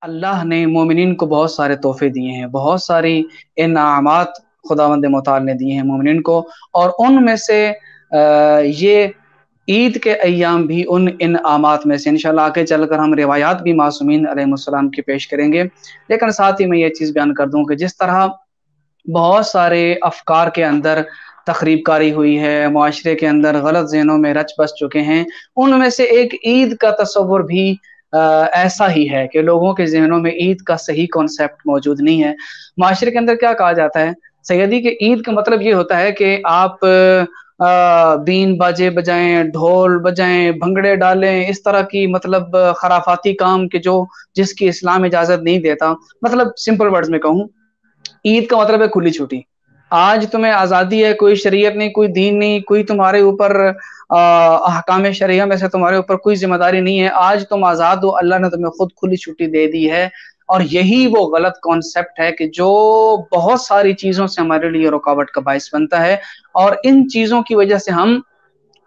अल्लाह ने मोमिनीन को बहुत सारे तोहफ़े दिए हैं, बहुत सारी इनामात खुदावंद मुताल ने दिए हैं मोमिनीन को और उनमें से ये ईद के अय्याम भी उन इनामात में से इंशाअल्लाह आगे चलकर हम रिवायात भी मासूमीन अलैहिस्सलाम की पेश करेंगे। लेकिन साथ ही मैं ये चीज़ बयान कर दूँ कि जिस तरह बहुत सारे अफ़कार के अंदर तख़रीब कारी हुई है, मुआशरे के अंदर गलत ज़हनों में रच बस चुके हैं, उनमें से एक ईद का तसव्वुर भी ऐसा ही है कि लोगों के ज़हनों में ईद का सही कॉन्सेप्ट मौजूद नहीं है। मुआशरे के अंदर क्या कहा जाता है, सैयदी कि ईद का मतलब ये होता है कि आप बीन बाजे बजाएँ, ढोल बजाएँ, भंगड़े डालें, इस तरह की मतलब खराफाती काम के जो जिसकी इस्लाम इजाज़त नहीं देता। मतलब सिंपल वर्ड्स में कहूँ, ईद का मतलब है खुली छुट्टी। आज तुम्हें आज़ादी है, कोई शरीयत नहीं, कोई दीन नहीं, कोई तुम्हारे ऊपर अहकाम शरिया में से तुम्हारे ऊपर कोई ज़िम्मेदारी नहीं है। आज तुम आज़ाद हो, अल्लाह ने तुम्हें खुद खुली छुट्टी दे दी है और यही वो गलत कॉन्सेप्ट है कि जो बहुत सारी चीज़ों से हमारे लिए रुकावट का बाइस बनता है और इन चीज़ों की वजह से हम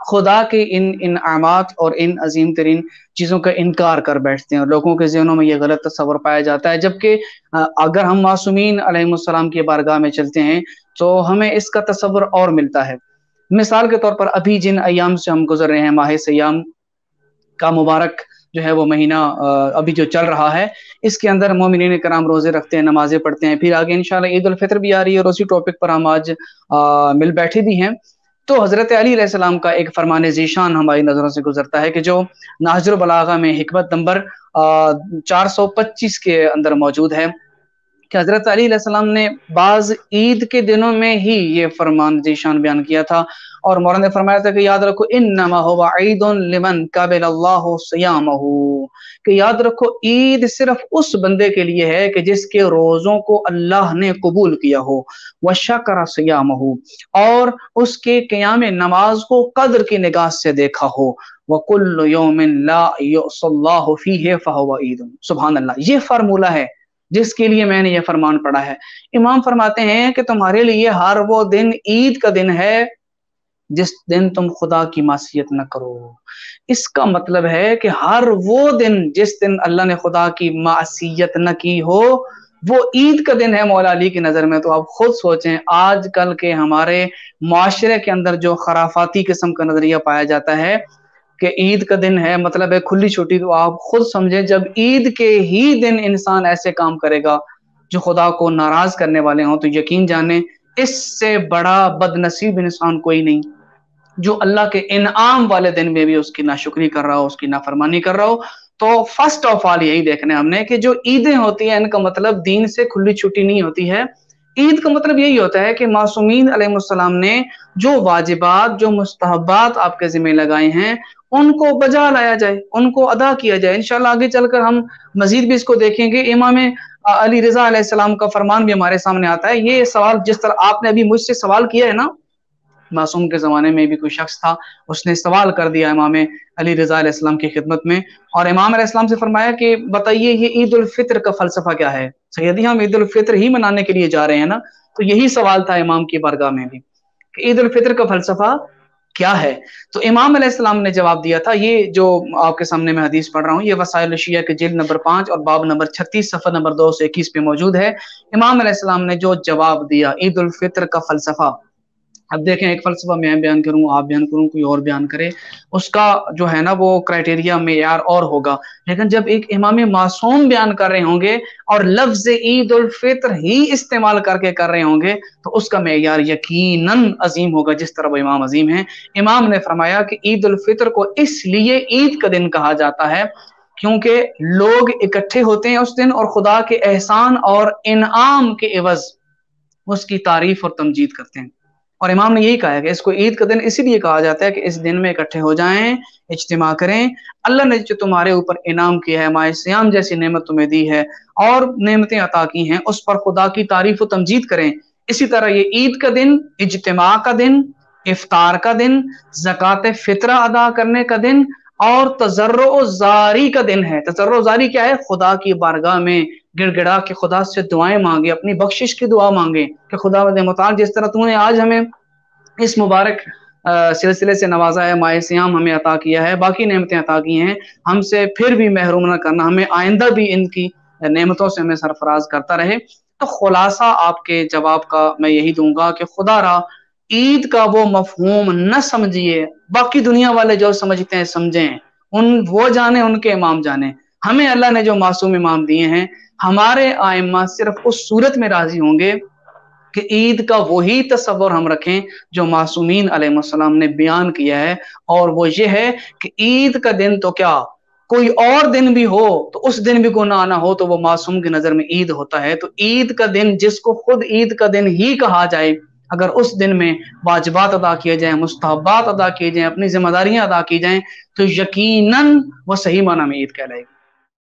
खुदा के इन इनामात और इन अज़ीम तरीन चीज़ों का इनकार कर बैठते हैं और लोगों के ज़हनों में ये गलत तस्वुर पाया जाता है। जबकि अगर हम मासूमीन अलैहिस्सलाम की बारगाह में चलते हैं, तो हमें इसका तस्वुर और मिलता है। मिसाल के तौर पर अभी जिन अय्याम से हम गुज़र रहे हैं, माह सियाम का मुबारक जो है वो महीना अभी जो चल रहा है, इसके अंदर मोमिनीन कराम रोज़े रखते हैं, नमाज़ें पढ़ते हैं। फिर आगे इंशाअल्लाह ईद उल फ़ितर भी आ रही है और उसी टॉपिक पर हम आज मिल बैठे भी हैं। तो हज़रत अली अलैहिस्सलाम का एक फ़रमान ज़ीशान हमारी नज़रों से गुज़रता है कि जो नहजुल बलागा में हिकमत नंबर 425 के अंदर मौजूद है कि हज़रत अली अलैहिस्सलाम ने बाज़ ईद के दिनों में ही ये फ़रमान ज़ीशान बयान किया था और मौला ने फरमाया था कि याद रखो इन्नमा हुवा ईदुन लिमन क़बलल्लाहु सियामहु कि याद रखो ईद सिर्फ़ उस बंदे के लिए है कि जिसके रोज़ों को अल्लाह ने कबूल किया हो, व शकरा सियामहु और उसके क़ियाम नमाज़ को कद्र की निगाह से देखा हो, व कुल्लु यौमिन ला युसल्लाहु फ़ीहि फ़हुवा ईदुन। सुभान अल्लाह! ये फ़ॉर्मूला है जिसके लिए मैंने ये फरमान पढ़ा है। इमाम फरमाते हैं कि तुम्हारे लिए हर वो दिन ईद का दिन है, जिस दिन तुम खुदा की मासियत न करो। इसका मतलब है कि हर वो दिन जिस दिन अल्लाह ने खुदा की मासियत न की हो, वो ईद का दिन है मौला अली की नज़र में। तो आप खुद सोचें आजकल के हमारे मुआशरे के अंदर जो खराफाती किस्म का नज़रिया पाया जाता है कि ईद का दिन है मतलब है खुली छुट्टी, तो आप खुद समझें जब ईद के ही दिन इंसान ऐसे काम करेगा जो खुदा को नाराज करने वाले हों, तो यकीन जाने इससे बड़ा बदनसीब इंसान कोई नहीं जो अल्लाह के इनाम वाले दिन में भी उसकी नाशुक्री कर रहा हो, उसकी नाफरमानी कर रहा हो। तो फर्स्ट ऑफ ऑल यही देखना है हमने कि जो ईदें होती हैं इनका मतलब दीन से खुली छुट्टी नहीं होती है। ईद का मतलब यही होता है कि मासूमीन अलैहिस्सलाम ने जो वाजिबात, जो मुस्तहब्बात आपके ज़िम्मे लगाए हैं, उनको बजा लाया जाए, उनको अदा किया जाए। इंशाअल्लाह आगे चलकर हम मज़ीद भी इसको देखेंगे। इमाम अली रिज़ा अलैहिस्सलाम का फरमान भी हमारे सामने आता है। ये सवाल जिस तरह आपने अभी मुझसे सवाल किया है ना, मासूम के ज़माने में भी कोई शख्स था, उसने सवाल कर दिया इमाम अली रिज़ा अलैहिस्सलाम की खिदमत में और इमाम अलैहिस्सलाम से फरमाया कि बताइए ये ईद उल फ़ित्र का फ़लसफ़ा क्या है? सैयदी हम ईद उल फ़ित्र ही मनाने के लिए जा रहे हैं ना, तो यही सवाल था इमाम की बारगाह में भी कि ईद उल फ़ित्र का फ़लसफ़ा क्या है? तो इमाम अलैहिस्सलाम ने जवाब दिया था, ये जो आपके सामने मैं हदीस पढ़ रहा हूँ, ये वसाइल शिया के जिल्द नंबर 5 और बाब नंबर 36 सफ़ा नंबर 221 पे मौजूद है। इमाम अलैहिस्सलाम ने जो जवाब दिया ईद उल फ़ित्र का फ़लसफ़ा, अब देखें एक फ़लसफ़ा मैं बयान करूँ, आप बयान करूँ, कोई और बयान करे, उसका जो है ना वो क्राइटेरिया मेयार और होगा। लेकिन जब एक इमाम मासूम बयान कर रहे होंगे और लफ्ज़ ईद उल फ़ित्र ही इस्तेमाल करके कर रहे होंगे, तो उसका मेयार यकीनन अज़ीम होगा जिस तरह वो इमाम अज़ीम हैं। इमाम ने फरमाया कि ईद उल फ़ित्र को इसलिए ईद का दिन कहा जाता है, क्योंकि लोग इकट्ठे होते हैं उस दिन और खुदा के एहसान और इनाम के एवज़ उसकी तारीफ़ और तमजीद करते हैं। और इमाम ने यही कहा है कि इसको ईद का दिन इसीलिए कहा जाता है कि इस दिन में इकट्ठे हो जाएँ, इज्तिमा करें। अल्लाह ने जो तुम्हारे ऊपर इनाम किया है, माह सियाम जैसी नेमत तुम्हें दी है और नेमतें अता की हैं, उस पर खुदा की तारीफ़ व तमजीद करें। इसी तरह ये ईद का दिन, इज्तिमा का दिन, इफ्तार का दिन, ज़कात फ़ित्रा अदा करने का दिन और तज़र्रुअ ज़ारी का दिन है। तज़र्रुअ ज़ारी क्या है? खुदा की बारगाह में गिड़गिड़ा के खुदा से दुआएँ माँगे, अपनी बख्शिश की दुआ माँगे कि खुदावंद मुताल जिस तरह तूने आज हमें इस मुबारक सिलसिले से नवाज़ा है, माह सियाम हमें अता किया है, बाकी नेमतें अता की हैं, हमसे फिर भी महरूम ना करना, हमें आइंदा भी इनकी نعمتوں سے ہمیں سرفراز کرتا رہے۔ تو خلاصہ آپ کے جواب کا میں یہی دوں گا کہ خدا را عید کا وہ مفہوم نہ سمجھیے، باقی دنیا والے جو سمجھتے ہیں سمجھیں، وہ جانے، ان کے امام جانے، ہمیں اللہ نے جو معصوم امام دیے ہیں، ہمارے آئمہ صرف اس صورت میں راضی ہوں گے کہ عید کا وہی تصور ہم رکھیں جو معصومین علیہ السلام نے بیان کیا ہے، اور وہ یہ ہے کہ عید کا دن تو کیا، کوئی اور دن بھی ہو تو اس دن بھی گناہ نہ ہو تو وہ معصوم کی نظر میں عید ہوتا ہے۔ تو عید کا دن جس کو خود عید کا دن ہی کہا جائے، اگر اس دن میں واجبات ادا کیے جائیں، مستحبات ادا کیے جائیں، اپنی ذمہ داریاں ادا کی جائیں، تو یقیناً وہ صحیح معنی میں عید کہلائے گی۔